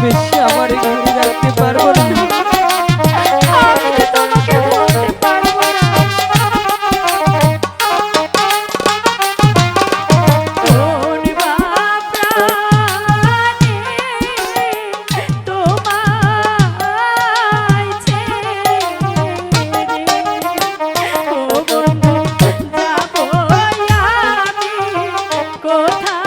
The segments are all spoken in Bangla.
বেশি আমার এই ঘরে রাখতে পারবো না। আমি তো তোমাকে বলতে পারবো না। কোন বা প্রাণে তোমায় ছেড়ে ও বন্ধু যাবো আমি কোথায়?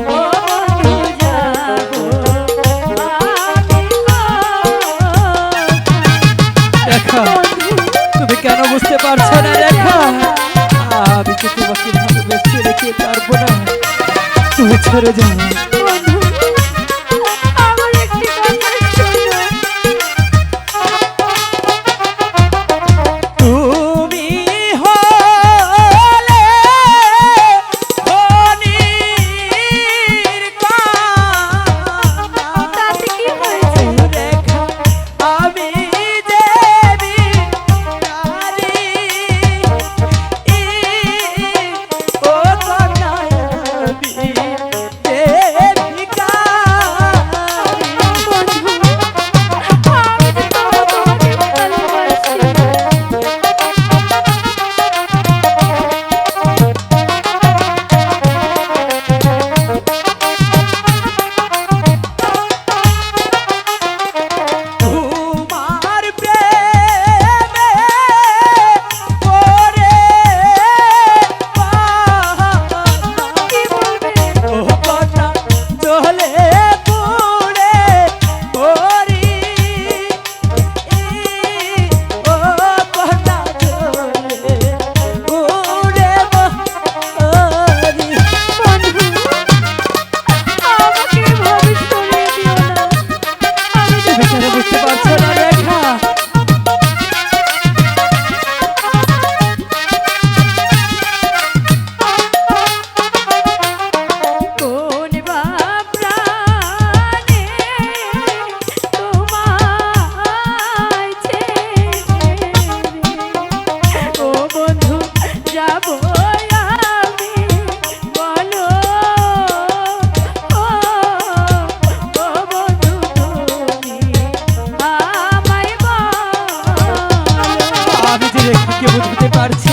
ও বন্ধু যাবো আমি রেখা, তুমি কেন বুঝতে পারছো না রেখা? আমি তো তোমাকে ভালোবেসে রেখে পারবো না, তুমি ছেড়ে যাও। বন্ধু, আমার একটি কথা শোনো। তুমি হলে ফণির কণা, তাতে কি হয়েছে? রেখা আমি দেবী নারী, ও কন্যা আমি দেবিকারি। বন্ধু, আমি যে তোমাকে ভালোবাসি। তোমার প্রেমে পড়ে পাহাড়, কি বলবে? ও কন্যা চলে পুড়ে পড়ি, ও কন্যা চলে পুড়ে পড়ি। বন্ধু, আমাকে এভাবে সরিয়ে দিও না। আমি যে তুমি কেন বুঝতে পারছো না রেখা? কোন বা প্রাণে তোমায় ছেড়ে ও বন্ধু যাবো আমি বলো। ও বন্ধু তুমি আমায় বলো। আমি যে রেখাকে বুঝতে পারছি